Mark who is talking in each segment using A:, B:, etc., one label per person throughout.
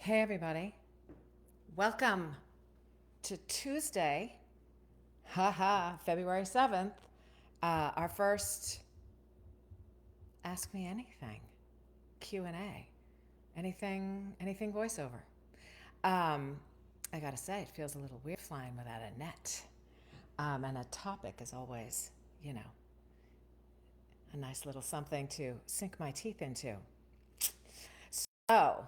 A: Hey, everybody. Welcome to Tuesday, February 7th, our first Ask Me Anything Q&A. Anything voiceover. Um, I gotta say, it feels a little weird flying without a net. And a topic is always, you know, a nice little something to sink my teeth into. So,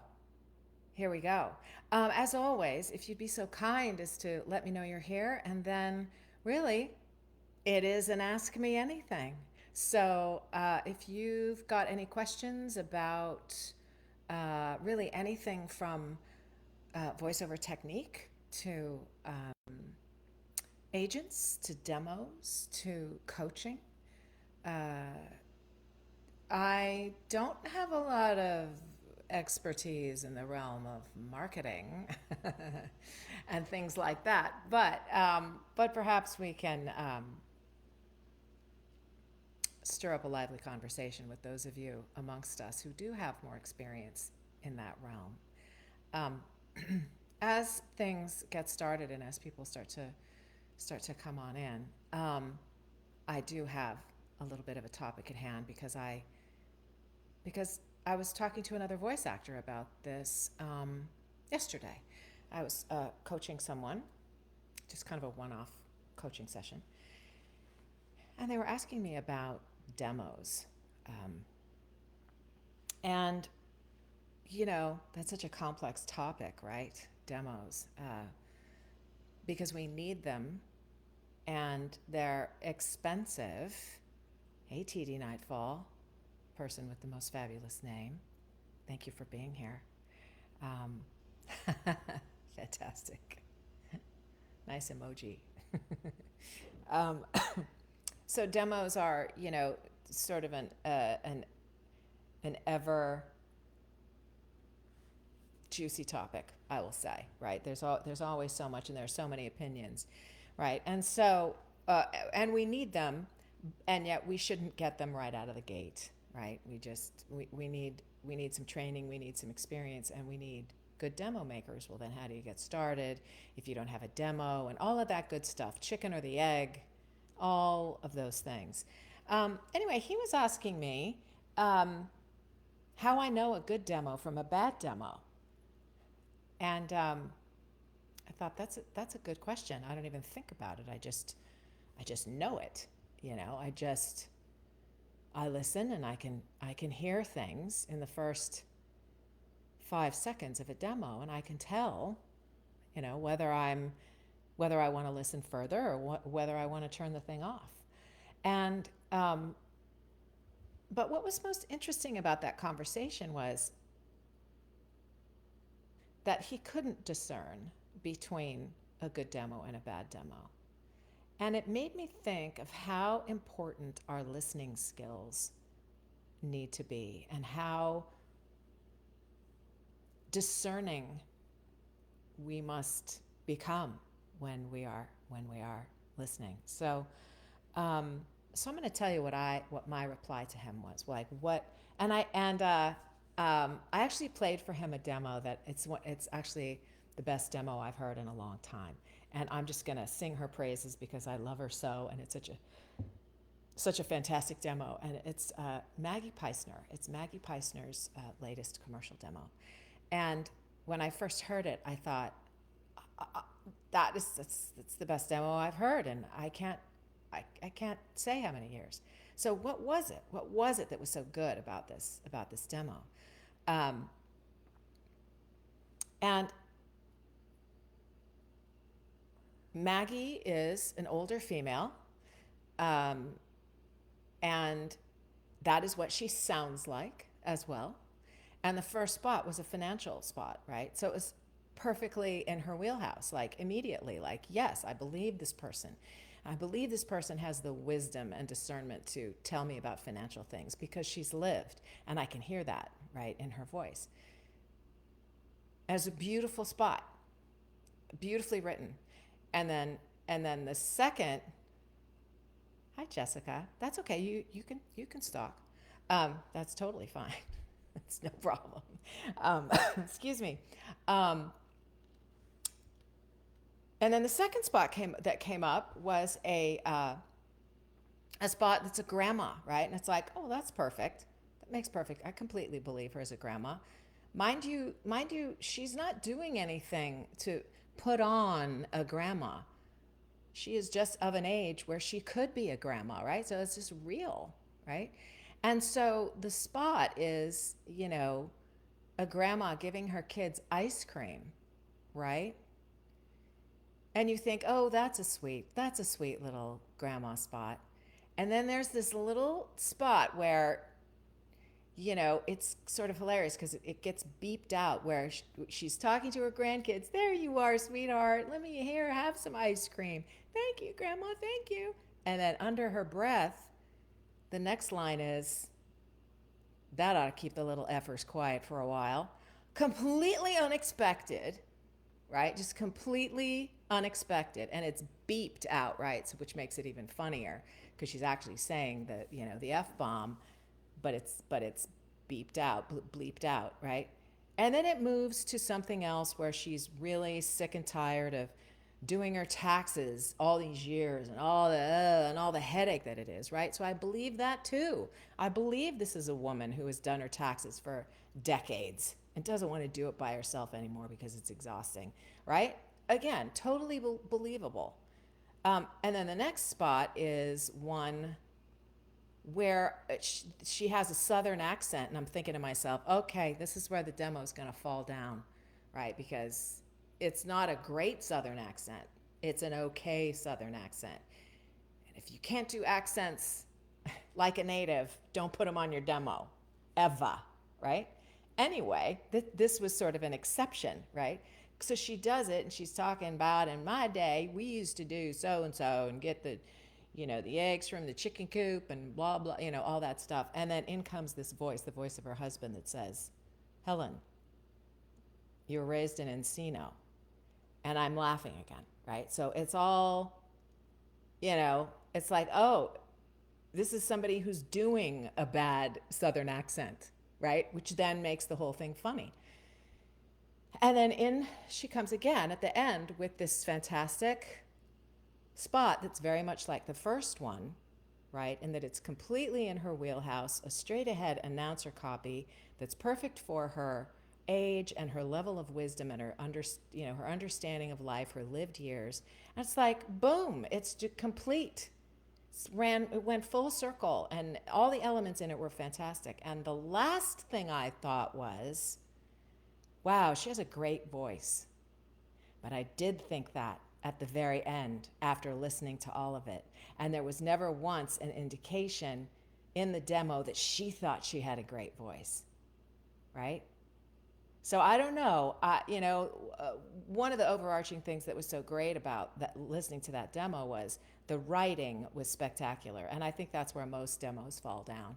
A: here we go. As always, if you'd be so kind as to let me know you're here, and then really, it is an Ask Me Anything. So if you've got any questions about really anything from voiceover technique to agents to demos to coaching, I don't have a lot of expertise in the realm of marketing and things like that, but perhaps we can stir up a lively conversation with those of you amongst us who do have more experience in that realm. As things get started and as people start to come on in, I do have a little bit of a topic at hand because I was talking to another voice actor about this yesterday. I was coaching someone, just kind of a one-off coaching session, and they were asking me about demos. Um, and, that's such a complex topic, right? Demos. Because we need them and they're expensive. Hey, TD Nightfall, person with the most fabulous name. Thank you for being here. Um, Fantastic. Nice emoji. um, so demos are, sort of an ever juicy topic, I will say, right? There's always so much, and there are so many opinions, right? And we need them, and yet we shouldn't get them right out of the gate, right? We need some training, we need some experience, and we need good demo makers. Well, then how do you get started if you don't have a demo and all of that good stuff? Chicken or the egg, all of those things. Anyway, he was asking me how I know a good demo from a bad demo. And I thought that's a good question. I don't even think about it. I just know it. I listen and I can hear things in the first 5 seconds of a demo, and I can tell, whether I want to listen further or whether I want to turn the thing off. And but what was most interesting about that conversation was that he couldn't discern between a good demo and a bad demo. And it made me think of how important our listening skills need to be and how discerning we must become when we are listening. So I'm going to tell you what my reply to him was. Like what, and I actually played for him a demo that it's actually the best demo I've heard in a long time, and I'm just going to sing her praises because I love her so, and it's such a fantastic demo, and it's Maggie Peisner. It's Maggie Peisner's latest commercial demo, and when I first heard it, I thought that's the best demo I've heard, and I can't say how many years. So what was it? What was it that was so good about this demo? Um, and Maggie is an older female, um, and that is what she sounds like as well. And the first spot was a financial spot, right? So it was perfectly in her wheelhouse, like immediately, like, yes, I believe this person. I believe this person has the wisdom and discernment to tell me about financial things because she's lived, and I can hear that, right, in her voice. As a beautiful spot, beautifully written. And then the second, hi Jessica, that's okay. You can stalk. That's totally fine. It's no problem. Um, excuse me. Um, and then the second spot that came up was a spot that's a grandma, right? And it's like, oh, that's perfect. That makes perfect. I completely believe her as a grandma. Mind you, she's not doing anything to put on a grandma. She is just of an age where she could be a grandma, right? So it's just real, right? And so the spot is, a grandma giving her kids ice cream, right? And you think, oh, that's a sweet little grandma spot. And then there's this little spot where, it's sort of hilarious because it gets beeped out where she's talking to her grandkids. There you are, sweetheart. Let me here, have some ice cream. Thank you, Grandma. Thank you. And then under her breath, the next line is, that ought to keep the little effers quiet for a while. Completely unexpected, right? Just completely unexpected. And it's beeped out, right? So, which makes it even funnier because she's actually saying the F bomb, but it's beeped out, bleeped out, right? And then it moves to something else where she's really sick and tired of doing her taxes all these years and all the headache that it is, right? So I believe that too. I believe this is a woman who has done her taxes for decades and doesn't want to do it by herself anymore because it's exhausting, right? Again, totally believable. And then the next spot is one where she has a southern accent, and I'm thinking to myself, okay, this is where the demo is going to fall down, right? Because it's not a great southern accent, it's an okay southern accent. And if you can't do accents like a native, don't put them on your demo, ever, right? Anyway, this was sort of an exception, right? So she does it, and she's talking about, in my day, we used to do so and so and get the eggs from the chicken coop and blah, blah, all that stuff. And then in comes this voice, the voice of her husband, that says, Helen, you were raised in Encino. And I'm laughing again, right? So it's all, it's like, oh, this is somebody who's doing a bad Southern accent, right? Which then makes the whole thing funny. And then in she comes again at the end with this fantastic spot that's very much like the first one, right? And that it's completely in her wheelhouse, a straight ahead announcer copy that's perfect for her age and her level of wisdom and her her understanding of life, her lived years. And it's like, boom, it's complete. It went full circle, and all the elements in it were fantastic. And the last thing I thought was, wow, she has a great voice. But I did think that at the very end after listening to all of it. And there was never once an indication in the demo that she thought she had a great voice, right? So I don't know. One of the overarching things that was so great about listening to that demo was the writing was spectacular. And I think that's where most demos fall down.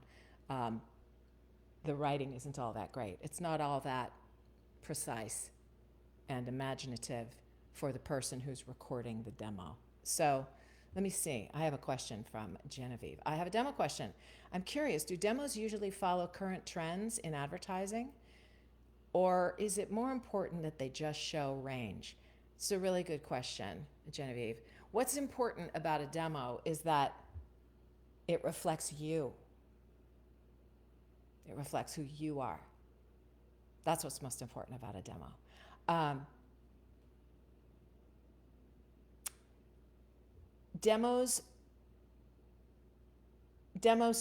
A: The writing isn't all that great. It's not all that precise and imaginative for the person who's recording the demo. So let me see. I have a question from Genevieve. I have a demo question. I'm curious, do demos usually follow current trends in advertising? Or is it more important that they just show range? It's a really good question, Genevieve. What's important about a demo is that it reflects you. It reflects who you are. That's what's most important about a demo. Demos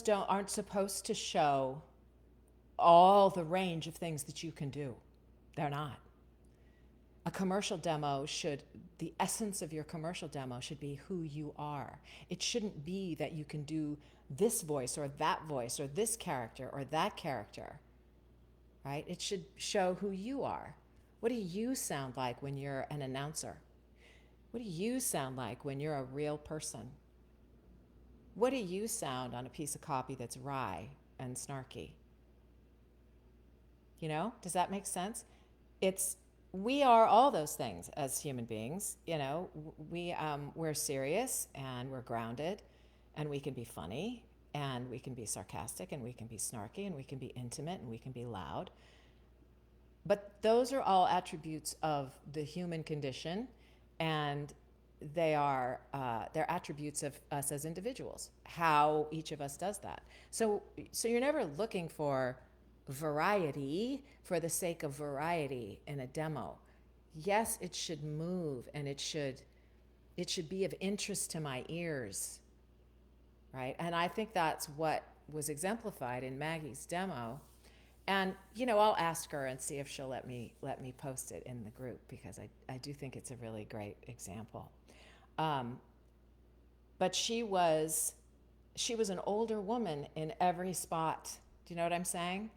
A: aren't supposed to show all the range of things that you can do. They're not. A commercial demo the essence of your commercial demo should be who you are. It shouldn't be that you can do this voice or this character or that character, right? It should show who you are. What do you sound like when you're an announcer? What do you sound like when you're a real person? What do you sound on a piece of copy that's wry and snarky? Does that make sense? We are all those things as human beings. We're serious and we're grounded and we can be funny And we can be sarcastic, and we can be snarky, and we can be intimate, and we can be loud. But those are all attributes of the human condition, and they're attributes of us as individuals, how each of us does that. So you're never looking for variety for the sake of variety in a demo. Yes, it should move, and it should be of interest to my ears, right? And I think that's what was exemplified in Maggie's demo. And I'll ask her and see if she'll let me post it in the group, because I do think it's a really great example. But she was an older woman in every spot. Do you know what I'm saying?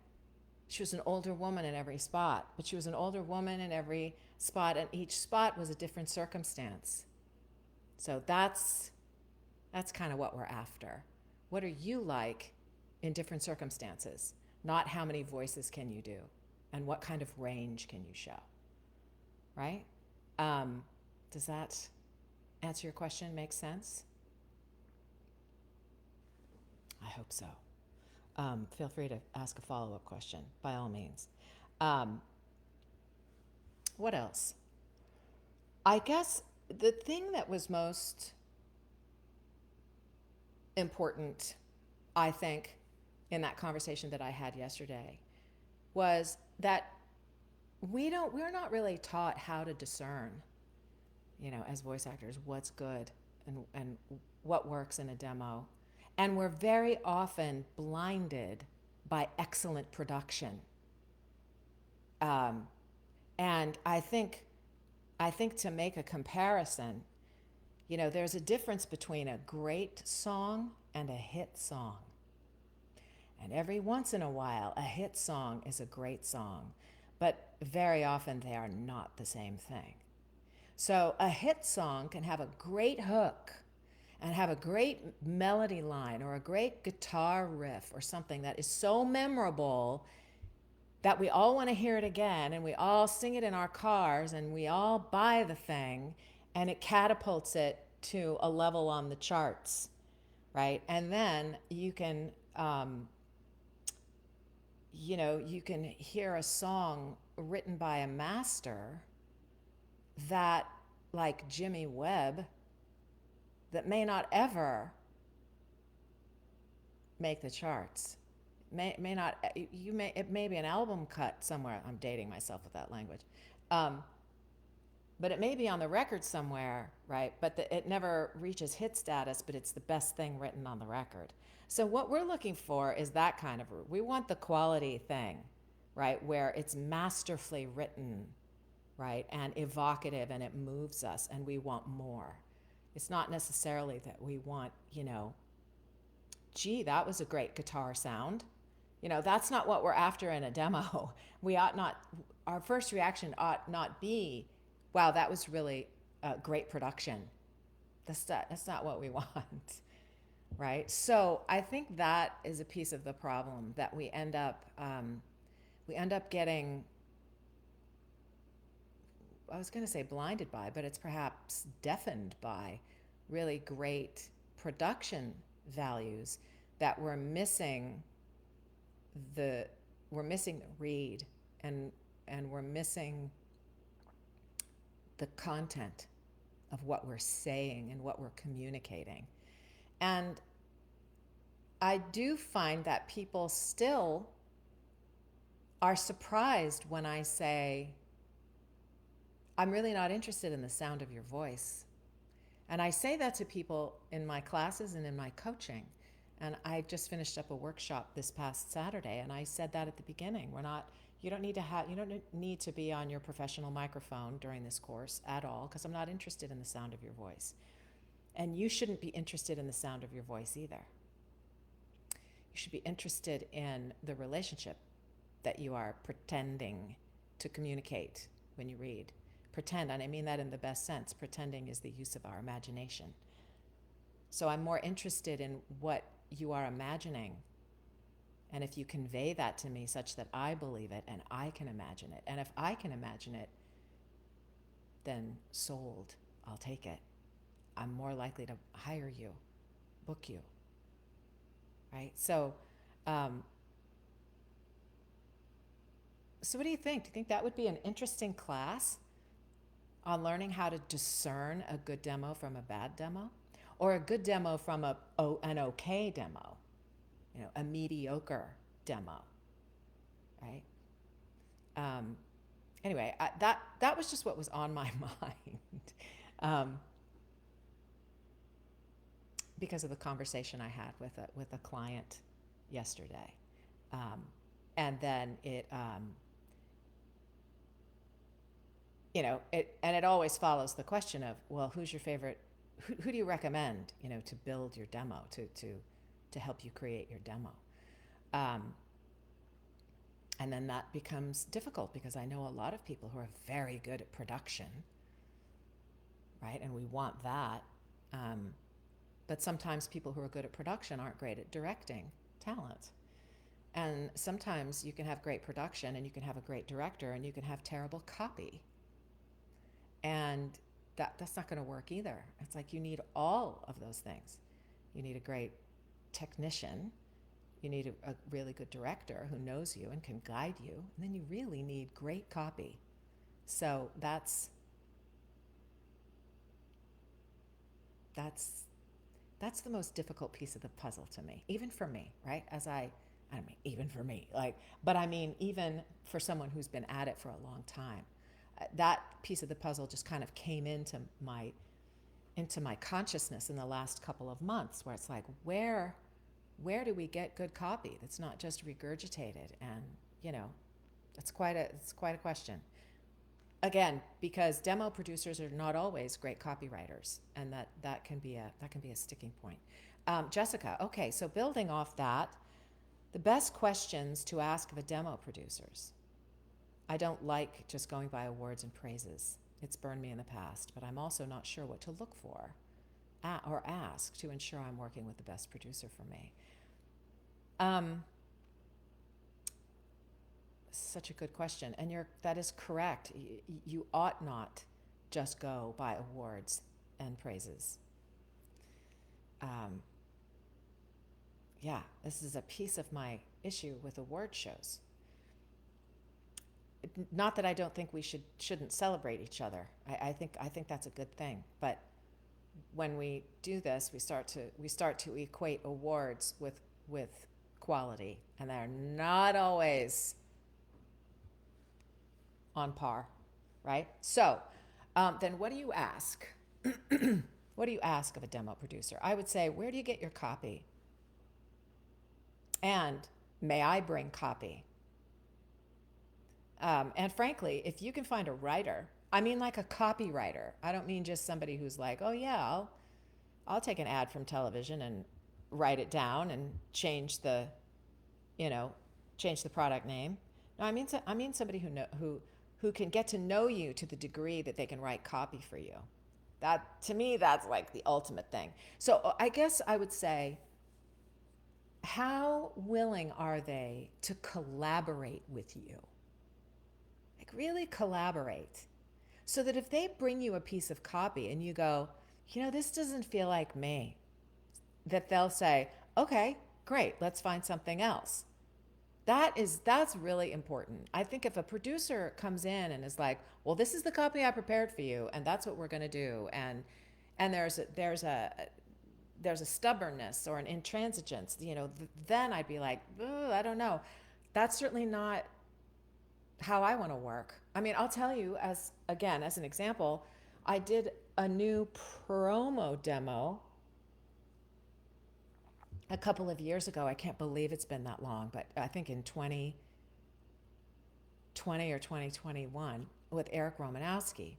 A: She was an older woman in every spot, but she was an older woman in every spot, and each spot was a different circumstance. So that's kind of what we're after. What are you like in different circumstances? Not how many voices can you do, and what kind of range can you show, right? Does that answer your question? Make sense? I hope so. Feel free to ask a follow-up question, by all means. What else? I guess the thing that was most important, I think, in that conversation that I had yesterday was that we're not really taught how to discern, as voice actors, what's good and what works in a demo. And we're very often blinded by excellent production. And I think to make a comparison, there's a difference between a great song and a hit song. And every once in a while, a hit song is a great song, but very often they are not the same thing. So a hit song can have a great hook and have a great melody line or a great guitar riff or something that is so memorable that we all want to hear it again, and we all sing it in our cars, and we all buy the thing, and it catapults it to a level on the charts, right? And then you can hear a song written by a master that, like Jimmy Webb, that may not ever make the charts. It may be an album cut somewhere. I'm dating myself with that language. But it may be on the record somewhere, right? But it never reaches hit status, but it's the best thing written on the record. So what we're looking for is that kind of, we want the quality thing, right? Where it's masterfully written, right? And evocative, and it moves us, and we want more. It's not necessarily that we want, gee, that was a great guitar sound. That's not what we're after in a demo. Our first reaction ought not be, wow, that was really great production. That's not what we want, right? So I think that is a piece of the problem that we end up getting, I was going to say blinded by, but it's perhaps deafened by really great production values that we're missing the read, and we're missing the content of what we're saying and what we're communicating. And I do find that people still are surprised when I say, I'm really not interested in the sound of your voice. And I say that to people in my classes and in my coaching. And I just finished up a workshop this past Saturday, and I said that at the beginning. You don't need to be on your professional microphone during this course at all, because I'm not interested in the sound of your voice. And you shouldn't be interested in the sound of your voice either. You should be interested in the relationship that you are pretending to communicate when you read. Pretend, and I mean that in the best sense. Pretending is the use of our imagination. So I'm more interested in what you are imagining, and if you convey that to me such that I believe it and I can imagine it. And if I can imagine it, then sold. I'll take it. I'm more likely to hire you, book you. right? Um, so what do you think? Do you think that would be an interesting class on learning how to discern a good demo from a bad demo, or a good demo from an okay demo, a mediocre demo, right? Um, anyway, that was just what was on my mind, um, because of the conversation I had with a client yesterday, and then it always follows the question of, well, who's your favorite? Who do you recommend? To build your demo, to help you create your demo. Um, and then that becomes difficult because I know a lot of people who are very good at production, right? And we want that. But sometimes people who are good at production aren't great at directing talent. And sometimes you can have great production and you can have a great director and you can have terrible copy. And that's not going to work either. It's like you need all of those things. You need a great technician. You need a really good director who knows you and can guide you. And then you really need great copy. So that's the most difficult piece of the puzzle to me, even for me, right? I don't mean even for me, but I mean even for someone who's been at it for a long time. That piece of the puzzle just kind of came into my consciousness in the last couple of months, where it's like, where do we get good copy that's not just regurgitated? And it's quite a question. Again, because demo producers are not always great copywriters, and that can be a sticking point. Jessica, okay, so building off that, the best questions to ask of a demo producers. I don't like just going by awards and praises. It's burned me in the past, but I'm also not sure what to look for or ask to ensure I'm working with the best producer for me. Such a good question, and that is correct. You ought not just go by awards and praises. Yeah, this is a piece of my issue with award shows. Not that I don't think we shouldn't celebrate each other. I think that's a good thing. But when we do this, we start to equate awards with quality, and they're not always on par, right? So then what do you ask? What do you ask of a demo producer? I would say, where do you get your copy? And may I bring copy? And frankly, if you can find a writer, I mean like a copywriter. I don't mean just somebody who's like, oh yeah, I'll take an ad from television and write it down and change the product name. No, I mean somebody who can get to know you to the degree that they can write copy for you. That, to me, that's like the ultimate thing. So I guess I would say, how willing are they to collaborate with you? Like really collaborate. So that if they bring you a piece of copy and you go, this doesn't feel like me, that they'll say, okay, great, let's find something else. That's really important. I think if a producer comes in and is like, well, this is the copy I prepared for you, and that's what we're going to do, and there's a stubbornness or an intransigence, then I'd be like, I don't know. That's certainly not how I want to work. I mean, I'll tell you, as an example, I did a new promo demo a couple of years ago. I can't believe it's been that long, but I think in 2020 or 2021 with Eric Romanowski.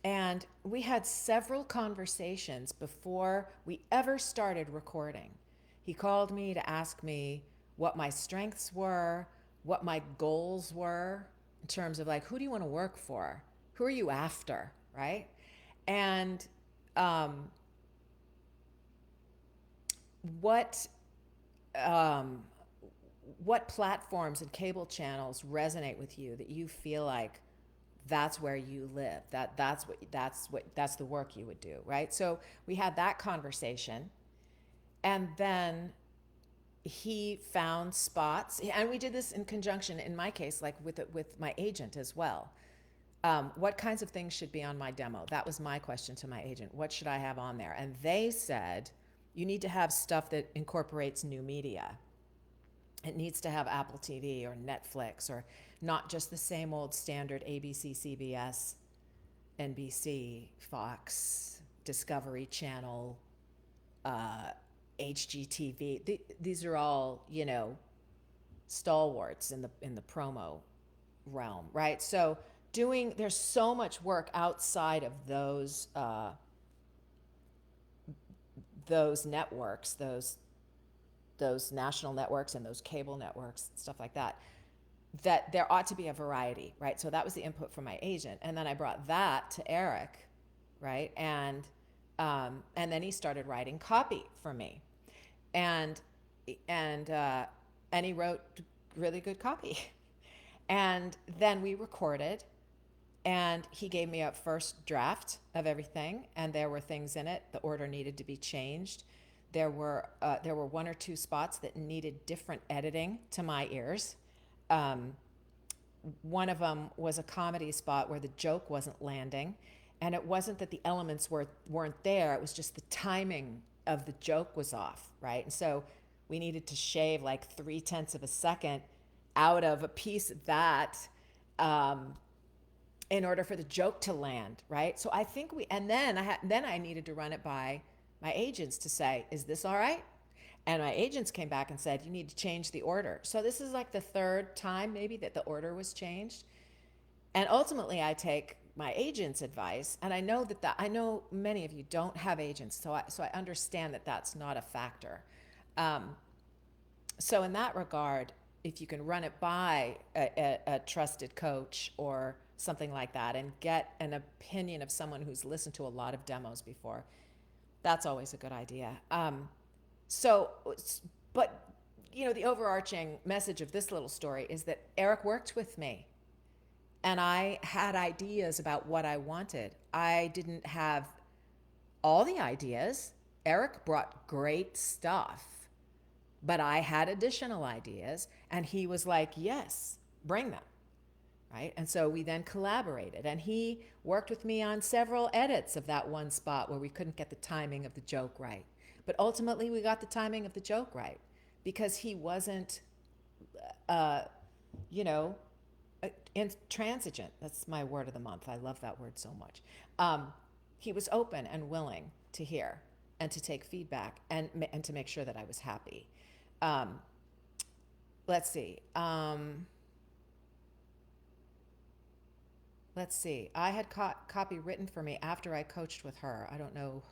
A: And we had several conversations before we ever started recording. He called me to ask me what my strengths were, what my goals were in terms of like, who do you want to work for? Who are you after, right? And what platforms and cable channels resonate with you, that you feel like that's where you live, that's the work you would do, right? So we had that conversation, and then he found spots, and we did this in conjunction, in my case, like with my agent as well. What kinds of things should be on my demo? That was my question to my agent. What should I have on there? And they said, you need to have stuff that incorporates new media. It needs to have Apple TV or Netflix, or not just the same old standard ABC, CBS, NBC, Fox, Discovery Channel, HGTV. These are all, stalwarts in the promo realm, right? So there's so much work outside of those networks, those national networks and those cable networks, stuff like that, that there ought to be a variety, right? So that was the input from my agent, and then I brought that to Eric, right? And then he started writing copy for me, and and and he wrote really good copy, and then we recorded, and he gave me a first draft of everything, and there were things in it. The order needed to be changed. There were one or two spots that needed different editing to my ears. One of them was a comedy spot where the joke wasn't landing, and it wasn't that the elements weren't there. It was just the timing of the joke was off, right? And so we needed to shave like 0.3 of a second out of a piece of that, in order for the joke to land, right? So I think then I needed to run it by my agents to say, is this all right? And my agents came back and said, you need to change the order. So this is like the third time maybe that the order was changed. And ultimately I take my agent's advice, and I know I know many of you don't have agents, so I understand that that's not a factor. So in that regard, if you can run it by a trusted coach or something like that and get an opinion of someone who's listened to a lot of demos before, that's always a good idea. But the overarching message of this little story is that Eric worked with me, and I had ideas about what I wanted. I didn't have all the ideas. Eric brought great stuff, but I had additional ideas, and he was like, yes, bring them, right? And so we then collaborated, and he worked with me on several edits of that one spot where we couldn't get the timing of the joke right. But ultimately we got the timing of the joke right, because he wasn't, intransigent. That's my word of the month. I love that word so much. He was open and willing to hear and to take feedback, and to make sure that I was happy. Let's see. I had copy written for me after I coached with her. I don't know.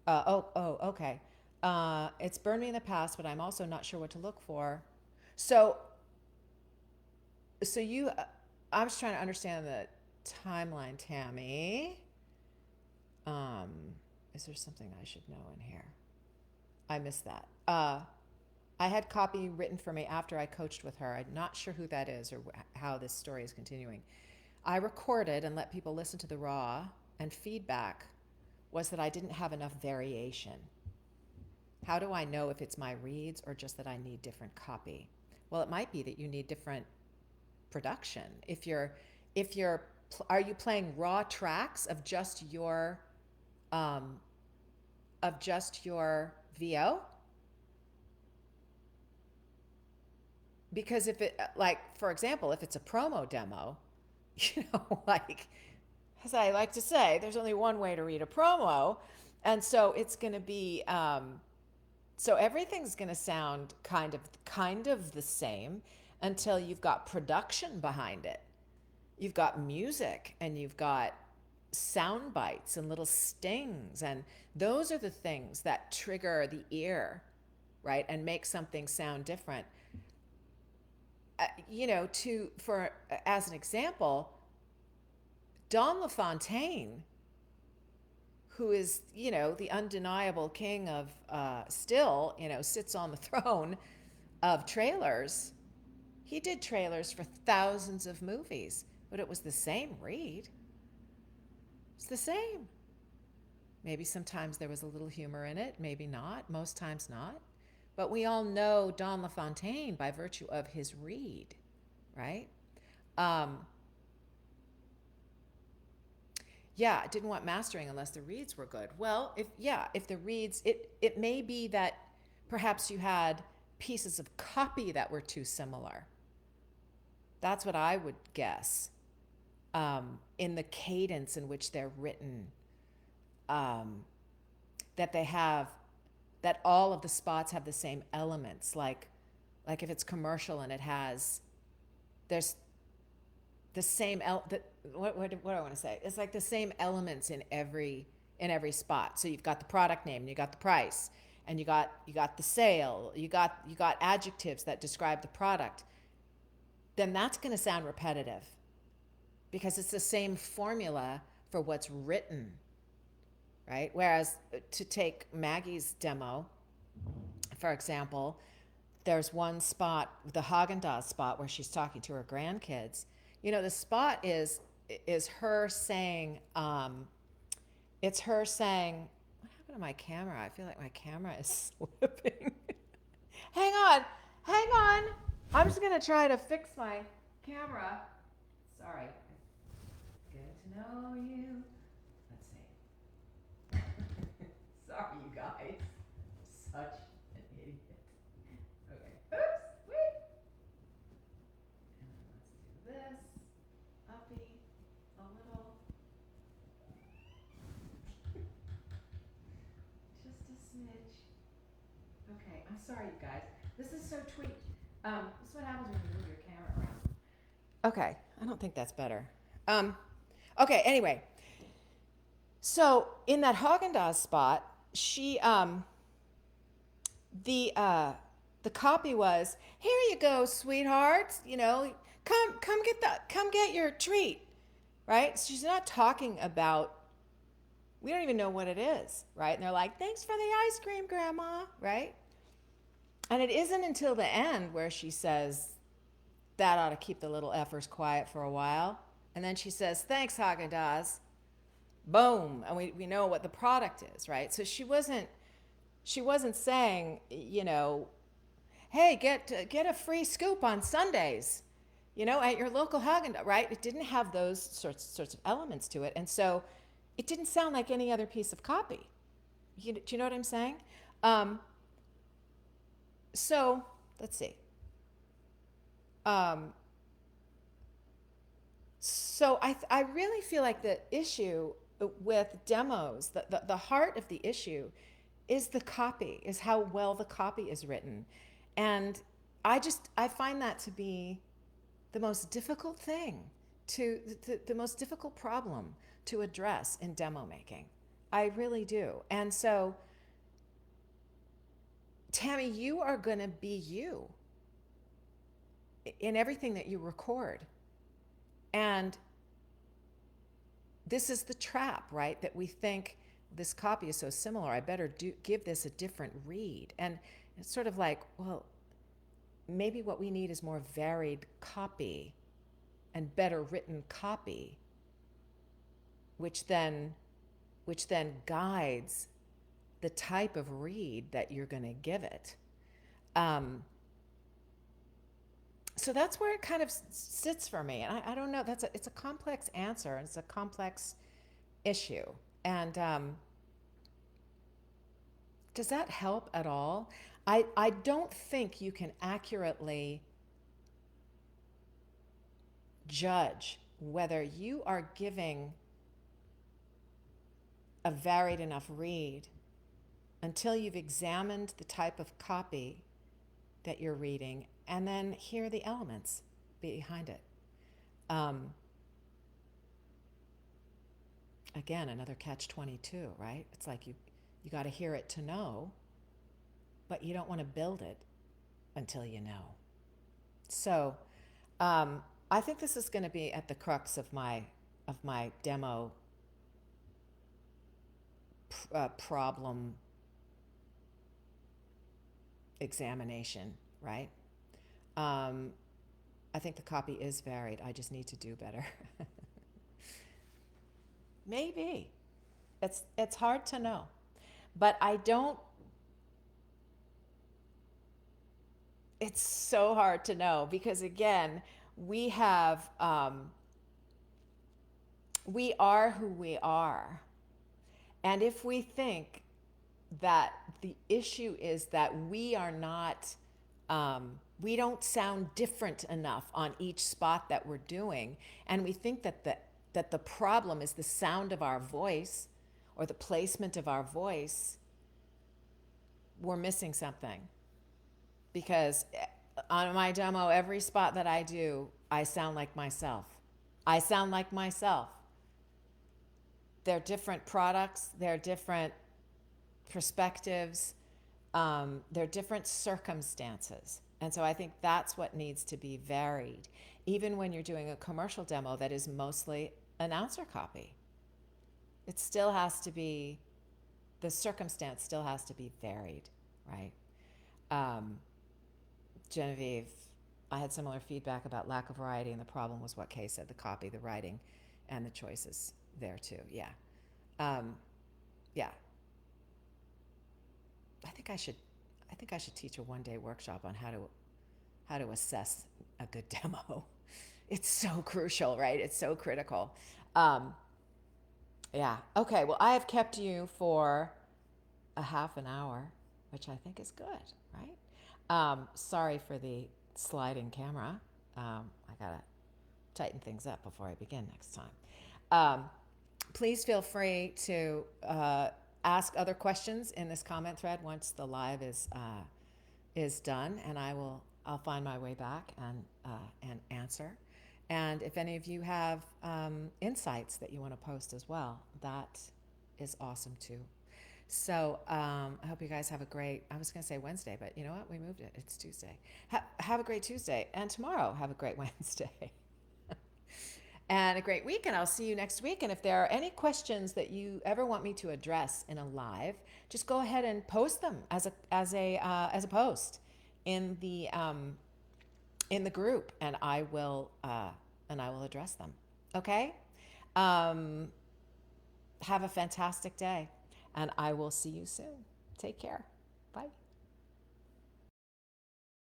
A: Okay. It's burned me in the past, but I'm also not sure what to look for. So I was trying to understand the timeline, Tammy. Is there something I should know in here? I missed that. I had copy written for me after I coached with her. I'm not sure who that is or how this story is continuing. I recorded and let people listen to the raw, and feedback was that I didn't have enough variation. How do I know if it's my reads or just that I need different copy? Well, it might be that you need different production. Are you playing raw tracks of just your VO? Because for example, if it's a promo demo, as I like to say, there's only one way to read a promo. And so it's going to be, so everything's going to sound kind of the same until you've got production behind it. You've got music, and you've got sound bites and little stings. And those are the things that trigger the ear, right? And make something sound different. As an example, Don LaFontaine, who is, the undeniable king of, sits on the throne of trailers. He did trailers for thousands of movies, but it was the same read. It's the same. Maybe sometimes there was a little humor in it, maybe not, most times not. But we all know Don LaFontaine by virtue of his read, right? Um, yeah, didn't want mastering unless the reads were good. Well, if the reads, it may be that perhaps you had pieces of copy that were too similar. That's what I would guess. In the cadence in which they're written, um, that they have, that all of the spots have the same elements. Like if it's commercial and it has, there's the same what do I want to say? It's like the same elements in every spot. So you've got the product name, and you got the price, and you got the sale, you got adjectives that describe the product. Then that's going to sound repetitive because it's the same formula for what's written, right? Whereas to take Maggie's demo, for example, there's one spot, the Haagen-Dazs spot, where she's talking to her grandkids. You know, the spot is her saying, it's her saying, what happened to my camera? I feel like my camera is slipping. Hang on, hang on. I'm just gonna try to fix my camera. Sorry. Good to know you. Let's see. Sorry, you guys. Such an idiot. Okay. Oops. Wait. And then let's do this. Uppy. A little. Just a smidge. Okay. I'm sorry, you guys. This is so tweaked. This is what happens when you move your camera around. Okay. I don't think that's better. Okay. Anyway. So in that Haagen-Dazs spot, she the copy was, "Here you go, sweethearts. You know, come get your treat." Right? She's not talking about, we don't even know what it is, right? And they're like, "Thanks for the ice cream, Grandma," right? And it isn't until the end where she says, "That ought to keep the little effers quiet for a while." And then she says, "Thanks, Haagen-Dazs." Boom. And we know what the product is, right? So she wasn't saying, you know, "Hey, get a free scoop on Sundays, you know, at your local Haagen-Dazs," right? It didn't have those sorts of elements to it. And so it didn't sound like any other piece of copy. Do you know what I'm saying? So let's see. So I really feel like the issue with demos, the heart of the issue is the copy, is how well the copy is written. And I find that to be the most difficult thing, the most difficult problem to address in demo making. I really do. And so, Tammy, you are going to be you in everything that you record. And this is the trap, right? That we think this copy is so similar, I better give this a different read. And it's sort of like, well, maybe what we need is more varied copy and better written copy, which then guides the type of read that you're going to give it. So that's where it kind of sits for me. And I don't know, it's a complex answer, and it's a complex issue. And does that help at all? I don't think you can accurately judge whether you are giving a varied enough read until you've examined the type of copy that you're reading and then hear the elements behind it. Again, another catch-22, right? It's like you got to hear it to know, but you don't want to build it until you know. So I think this is going to be at the crux of my demo problem examination, right? I think the copy is varied. I just need to do better. Maybe. It's hard to know. But I don't it's so hard to know because again, we have we are who we are. And if we think that the issue is that we are not, we don't sound different enough on each spot that we're doing, and we think that the problem is the sound of our voice or the placement of our voice, we're missing something. Because on my demo, every spot that I do, I sound like myself. I sound like myself. They're different products, they're different perspectives, they're different circumstances. And so I think that's what needs to be varied, even when you're doing a commercial demo that is mostly announcer copy. It still has to be, the circumstance still has to be varied, right? Genevieve, I had similar feedback about lack of variety, and the problem was what Kay said, the copy, the writing, and the choices there too. Yeah. Yeah. I think I should teach a 1-day workshop on how to assess a good demo. It's so crucial, right? It's so critical. Yeah. Okay. Well, I have kept you for a half an hour, which I think is good, right? Sorry for the sliding camera. I gotta tighten things up before I begin next time. Please feel free to ask other questions in this comment thread once the live is done, and I'll find my way back and answer. And if any of you have insights that you want to post as well, that is awesome too. So I hope you guys have a great, I was going to say Wednesday, but you know what? We moved it. It's Tuesday. Have a great Tuesday. And tomorrow, have a great Wednesday. And a great week. And I'll see you next week. And if there are any questions that you ever want me to address in a live, just go ahead and post them as a post in the group, and I will address them. Okay. Have a fantastic day, and I will see you soon. Take care. Bye.